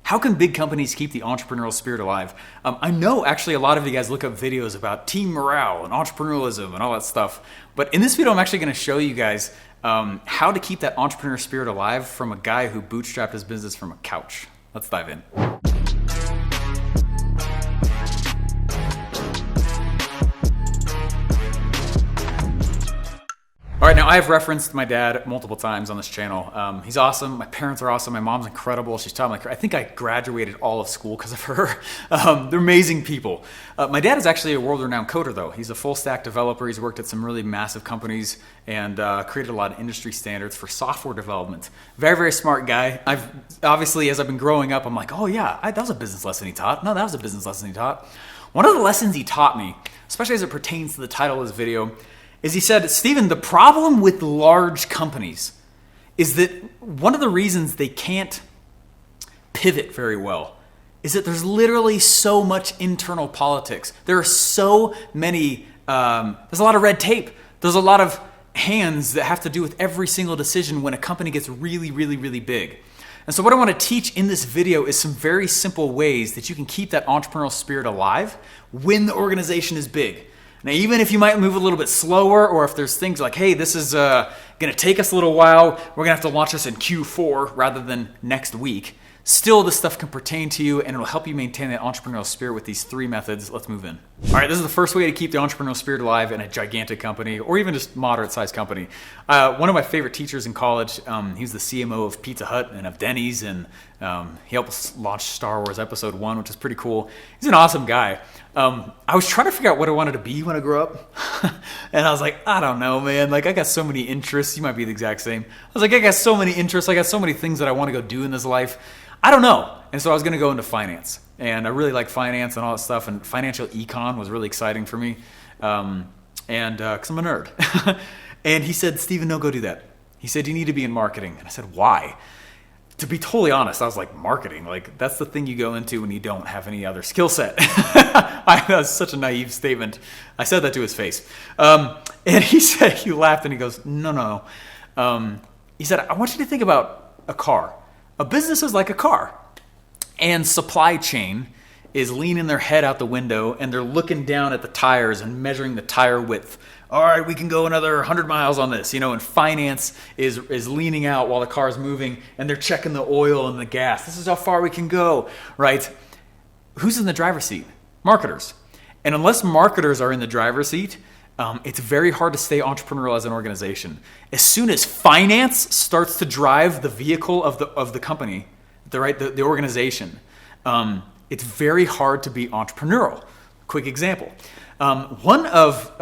How can big companies keep the entrepreneurial spirit alive? I know actually a lot of you guys look up videos about team morale and entrepreneurialism and all that stuff. But in this video, I'm actually going to show you guys how to keep that entrepreneur spirit alive from a guy who bootstrapped his business from a couch. Let's dive in. All right, now I have referenced my dad multiple times on this channel. He's awesome. My parents are awesome. My mom's incredible. She's taught me, I think I graduated all of school because of her. They're amazing people. My dad is actually a world-renowned coder, though. He's a full-stack developer. He's worked at some really massive companies and created a lot of industry standards for software development. Very, very smart guy. Obviously, as I've been growing up, I'm like, oh yeah, that was a business lesson he taught. No, that was a business lesson he taught. One of the lessons he taught me, especially as it pertains to the title of this video, is he said, Stephen, the problem with large companies is that one of the reasons they can't pivot very well is that there's literally so much internal politics. There are so many, there's a lot of red tape. There's a lot of hands that have to do with every single decision when a company gets really, really, really big. And so what I want to teach in this video is some very simple ways that you can keep that entrepreneurial spirit alive when the organization is big. Now, even if you might move a little bit slower, or if there's things like, hey, this is going to take us a little while, we're going to have to launch this in Q4 rather than next week, still this stuff can pertain to you and it'll help you maintain that entrepreneurial spirit with these 3 methods. Let's move in. All right, this is the first way to keep the entrepreneurial spirit alive in a gigantic company or even just moderate-sized company. One of my favorite teachers in college, he was the CMO of Pizza Hut and of Denny's, and he helped us launch Star Wars Episode 1, which is pretty cool. He's an awesome guy. I was trying to figure out what I wanted to be when I grew up. And I was like, I don't know, man. Like, I got so many interests. You might be the exact same. I was like, I got so many interests. I got so many things that I want to go do in this life. I don't know. And so I was going to go into finance. And I really like finance and all that stuff. And financial econ was really exciting for me. Because I'm a nerd. And he said, Stephen, no, go do that. He said, you need to be in marketing. And I said, why? To be totally honest, I was like, marketing, like that's the thing you go into when you don't have any other skill set. That's such a naive statement. I said that to his face. And he said, he laughed and he goes, no. He said, I want you to think about a car. A business is like a car. And supply chain is leaning their head out the window and they're looking down at the tires and measuring the tire width. All right, we can go another 100 miles on this, and finance is leaning out while the car is moving, and they're checking the oil and the gas. This is how far we can go, right? Who's in the driver's seat? Marketers. And unless marketers are in the driver's seat, it's very hard to stay entrepreneurial as an organization. As soon as finance starts to drive the vehicle of the company, the organization, it's very hard to be entrepreneurial. Quick example. One of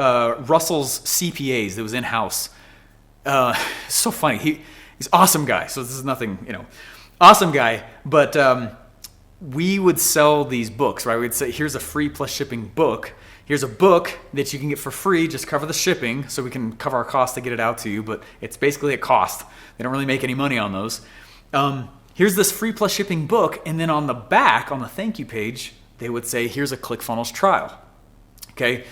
Russell's CPAs that was in-house, so funny. He's an awesome guy. So this is nothing, awesome guy. But we would sell these books, right? We'd say, here's a free plus shipping book. Here's a book that you can get for free. Just cover the shipping so we can cover our cost to get it out to you. But it's basically a cost. They don't really make any money on those. Here's this free plus shipping book. And then on the back, on the thank you page, they would say, here's a ClickFunnels trial. Okay.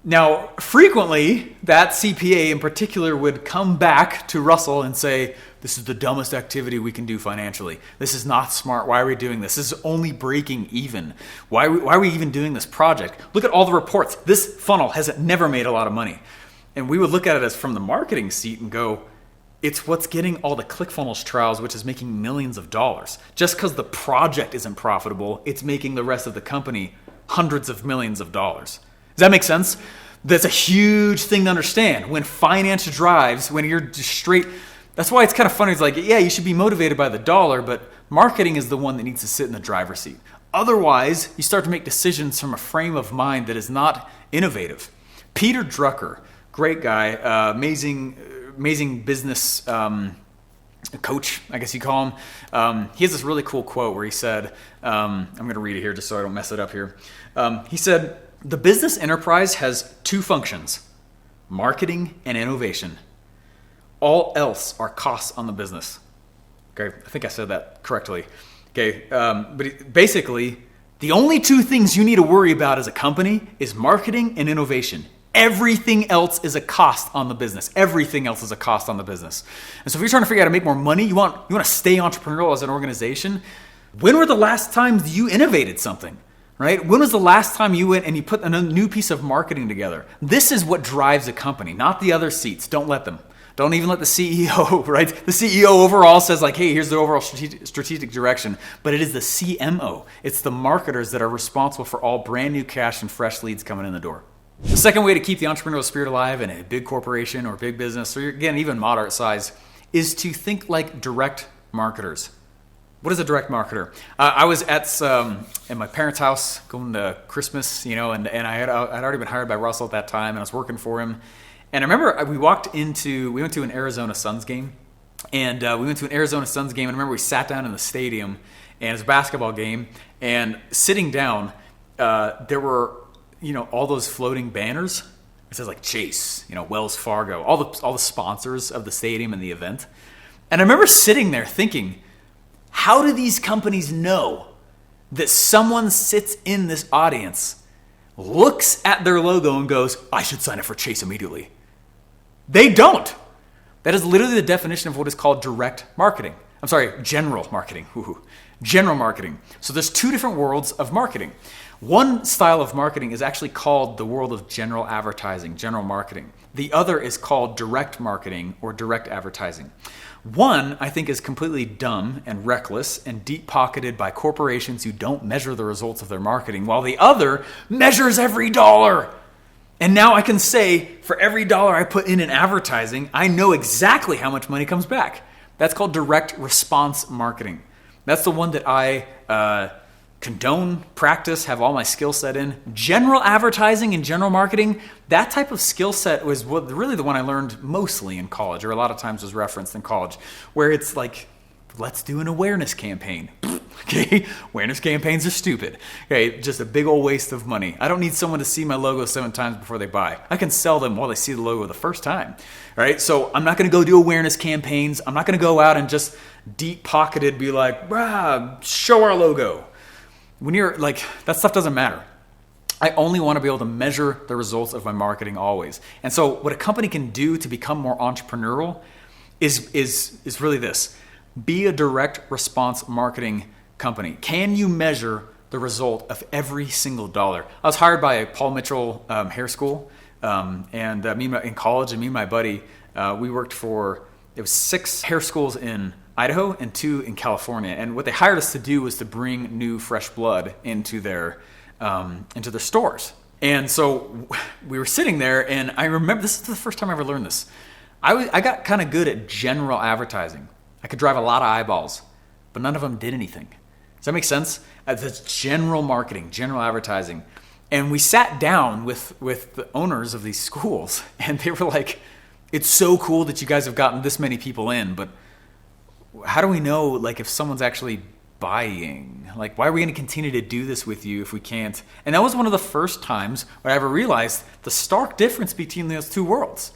Now, frequently, that CPA in particular would come back to Russell and say, this is the dumbest activity we can do financially. This is not smart. Why are we doing this? This is only breaking even. Why are we even doing this project? Look at all the reports. This funnel has never made a lot of money. And we would look at it as from the marketing seat and go, it's what's getting all the ClickFunnels trials, which is making millions of dollars. Just because the project isn't profitable, it's making the rest of the company hundreds of millions of dollars. Does that make sense? That's a huge thing to understand. When finance drives, when you're just straight, that's why it's kind of funny. It's like, yeah, you should be motivated by the dollar, but marketing is the one that needs to sit in the driver's seat. Otherwise, you start to make decisions from a frame of mind that is not innovative. Peter Drucker, great guy, amazing business coach, I guess you call him. He has this really cool quote where he said, I'm going to read it here just so I don't mess it up here. He said, the business enterprise has 2 functions, marketing and innovation. All else are costs on the business. Okay, I think I said that correctly. Okay, but basically, the only 2 things you need to worry about as a company is marketing and innovation. Everything else is a cost on the business. Everything else is a cost on the business. And so if you're trying to figure out how to make more money, you want to stay entrepreneurial as an organization, When were the last times you innovated something? Right? When was the last time you went and you put a new piece of marketing together? This is what drives a company, not the other seats. Don't let them. Don't even let the CEO, right? The CEO overall says like, hey, here's the overall strategic direction, but it is the CMO. It's the marketers that are responsible for all brand new cash and fresh leads coming in the door. The second way to keep the entrepreneurial spirit alive in a big corporation or big business, or again, even moderate size, is to think like direct marketers. What is a direct marketer? I was at my parents' house going to Christmas, and I'd already been hired by Russell at that time, and I was working for him. And I remember we went to an Arizona Suns game, and and I remember we sat down in the stadium, and it was a basketball game, and sitting down, there were, all those floating banners. It says like Chase, Wells Fargo, all the sponsors of the stadium and the event. And I remember sitting there thinking, how do these companies know that someone sits in this audience, looks at their logo and goes, I should sign up for Chase immediately? They don't. That is literally the definition of what is called direct marketing. I'm sorry, general marketing. General marketing. So there's two different worlds of marketing. One style of marketing is actually called the world of general advertising, general marketing. The other is called direct marketing or direct advertising. One, I think, is completely dumb and reckless and deep-pocketed by corporations who don't measure the results of their marketing, while the other measures every dollar. And now I can say, for every dollar I put in advertising, I know exactly how much money comes back. That's called direct response marketing. That's the one that I condone, practice, have all my skill set in. General advertising and general marketing, that type of skill set was really the one I learned mostly in college, or a lot of times was referenced in college, where it's like, let's do an awareness campaign. Okay, awareness campaigns are stupid. Okay, just a big old waste of money. I don't need someone to see my logo 7 times before they buy. I can sell them while they see the logo the first time. All right, so I'm not going to go do awareness campaigns. I'm not going to go out and just deep-pocketed be like, show our logo. When you're like, that stuff doesn't matter. I only want to be able to measure the results of my marketing always. And so what a company can do to become more entrepreneurial is really this. Be a direct response marketing company. Can you measure the result of every single dollar? I was hired by Paul Mitchell Hair School, in college, and me and my buddy, we worked for, it was 6 hair schools in Idaho and 2 in California. And what they hired us to do was to bring new fresh blood into their stores. And so we were sitting there, and I remember, this is the first time I ever learned this. I got kind of good at general advertising. I could drive a lot of eyeballs, but none of them did anything. Does that make sense? That's general marketing, general advertising. And we sat down with the owners of these schools, and they were like, it's so cool that you guys have gotten this many people in, but how do we know like if someone's actually buying? Like, why are we going to continue to do this with you if we can't? And that was one of the first times where I ever realized the stark difference between those two worlds.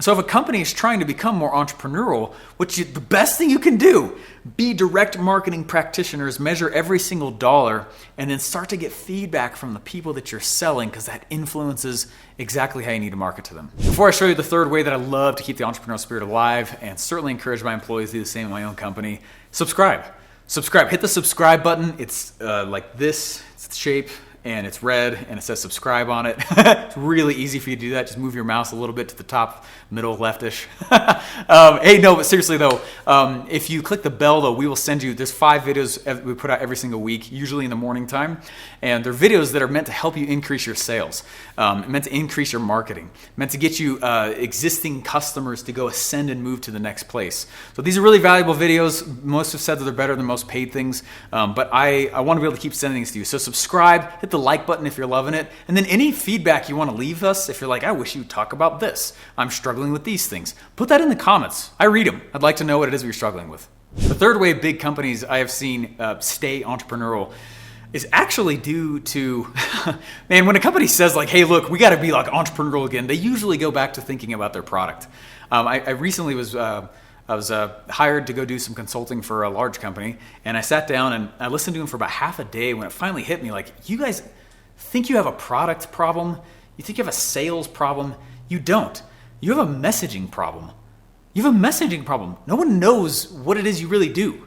So if a company is trying to become more entrepreneurial, the best thing you can do, be direct marketing practitioners, measure every single dollar, and then start to get feedback from the people that you're selling, because that influences exactly how you need to market to them. Before I show you the third way that I love to keep the entrepreneurial spirit alive, and certainly encourage my employees to do the same in my own company, subscribe. Hit the subscribe button. It's like this, it's the shape, and it's red, and it says subscribe on it. It's really easy for you to do that. Just move your mouse a little bit to the top, middle, leftish. But seriously though, if you click the bell though, we will send you, there's 5 videos we put out every single week, usually in the morning time. And they're videos that are meant to help you increase your sales, meant to increase your marketing, meant to get you existing customers to go ascend and move to the next place. So these are really valuable videos. Most have said that they're better than most paid things, but I want to be able to keep sending these to you. So subscribe, hit the like button if you're loving it, and then any feedback you want to leave us, if you're like, I wish you'd talk about this, I'm struggling with these things, put that in the comments. I read them. I'd like to know what it is you're struggling with. The third way big companies I have seen stay entrepreneurial is actually due to, man, when a company says like, hey, look, we got to be like entrepreneurial again, they usually go back to thinking about their product. I recently was hired to go do some consulting for a large company, and I sat down and I listened to him for about half a day when it finally hit me, like, you guys think you have a product problem? You think you have a sales problem? You don't. You have a messaging problem. You have a messaging problem. No one knows what it is you really do.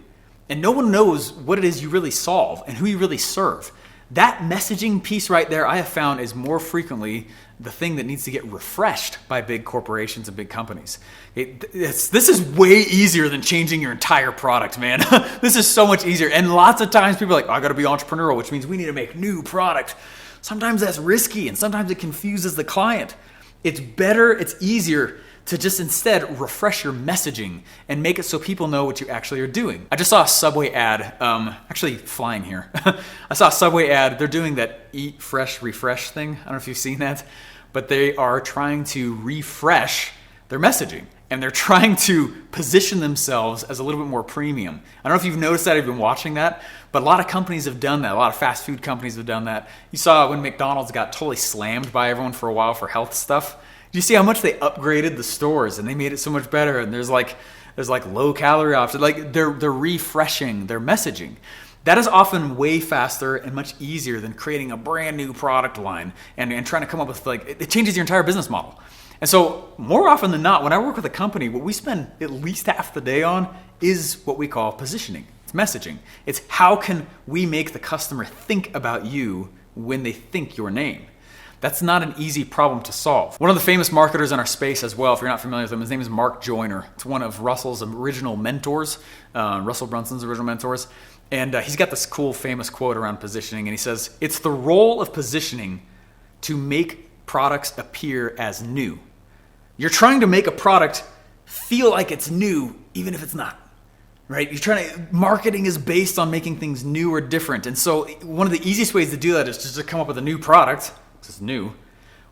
and no one knows what it is you really solve and who you really serve. That messaging piece right there, I have found, is more frequently the thing that needs to get refreshed by big corporations and big companies. This is way easier than changing your entire product, man. This is so much easier. And lots of times people are like, I got to be entrepreneurial, which means we need to make new product. Sometimes that's risky, and sometimes it confuses the client. It's better, it's easier to just instead refresh your messaging and make it so people know what you actually are doing. I just saw a Subway ad, actually flying here. I saw a Subway ad. They're doing that eat fresh, refresh thing. I don't know if you've seen that, but they are trying to refresh their messaging, and they're trying to position themselves as a little bit more premium. I don't know if you've noticed that, if you've been watching that, but a lot of companies have done that. A lot of fast food companies have done that. You saw when McDonald's got totally slammed by everyone for a while for health stuff. Do you see how much they upgraded the stores and they made it so much better? And there's like low calorie options. Like they're refreshing their messaging. That is often way faster and much easier than creating a brand new product line and trying to come up with, it changes your entire business model. And so more often than not, when I work with a company, what we spend at least half the day on is what we call positioning. It's messaging. It's how can we make the customer think about you when they think your name. That's not an easy problem to solve. One of the famous marketers in our space as well, if you're not familiar with him, his name is Mark Joyner. It's one of Russell's original mentors, Russell Brunson's original mentors. And he's got this cool famous quote around positioning, and he says, "It's the role of positioning to make products appear as new." You're trying to make a product feel like it's new, even if it's not, right? Marketing is based on making things new or different. And so one of the easiest ways to do that is just to come up with a new product, because it's new.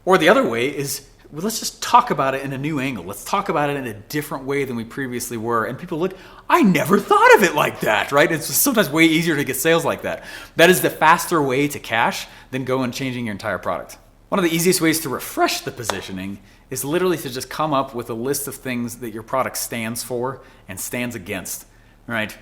Or the other way is, well, let's just talk about it in a new angle. Let's talk about it in a different way than we previously were. And people look, I never thought of it like that, right? It's just sometimes way easier to get sales like that. That is the faster way to cash than go and changing your entire product. One of the easiest ways to refresh the positioning is literally to just come up with a list of things that your product stands for and stands against, right?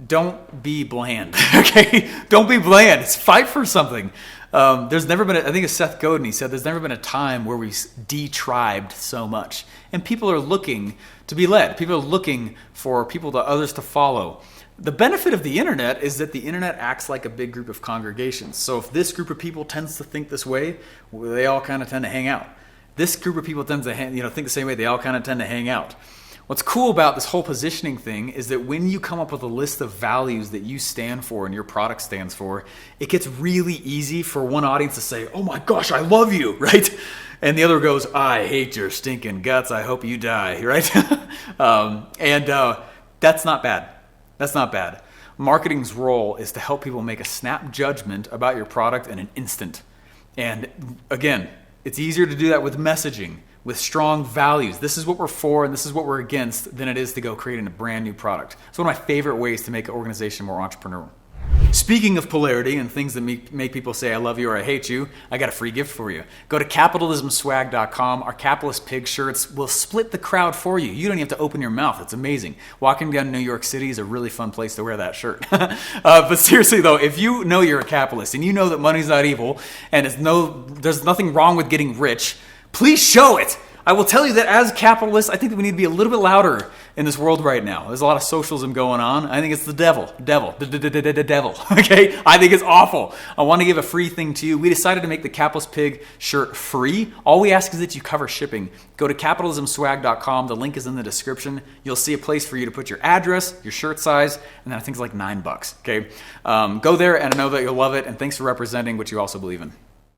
Don't be bland, okay? Don't be bland. It's fight for something. There's never been, I think it's Seth Godin, he said, there's never been a time where we've detribed so much. And people are looking to be led. People are looking for others to follow. The benefit of the internet is that the internet acts like a big group of congregations. So if this group of people tends to think this way, well, they all kind of tend to hang out. This group of people tends to think the same way, they all kind of tend to hang out. What's cool about this whole positioning thing is that when you come up with a list of values that you stand for and your product stands for, it gets really easy for one audience to say, oh my gosh, I love you, right? And the other goes, I hate your stinking guts, I hope you die, right? That's not bad. That's not bad. Marketing's role is to help people make a snap judgment about your product in an instant. And again, it's easier to do that with messaging, with strong values. This is what we're for and this is what we're against than it is to go creating a brand new product. It's one of my favorite ways to make an organization more entrepreneurial. Speaking of polarity and things that make people say I love you or I hate you, I got a free gift for you. Go to capitalismswag.com. Our capitalist pig shirts will split the crowd for you. You don't even have to open your mouth. It's amazing. Walking down New York City is a really fun place to wear that shirt. But seriously though, if you know you're a capitalist and you know that money's not evil and there's nothing wrong with getting rich, please show it. I will tell you that as capitalists, I think that we need to be a little bit louder in this world right now. There's a lot of socialism going on. I think it's the devil, okay? I think it's awful. I want to give a free thing to you. We decided to make the Capitalist Pig shirt free. All we ask is that you cover shipping. Go to capitalismswag.com. The link is in the description. You'll see a place for you to put your address, your shirt size, and then I think it's like $9, okay? Go there and I know that you'll love it, and thanks for representing what you also believe in.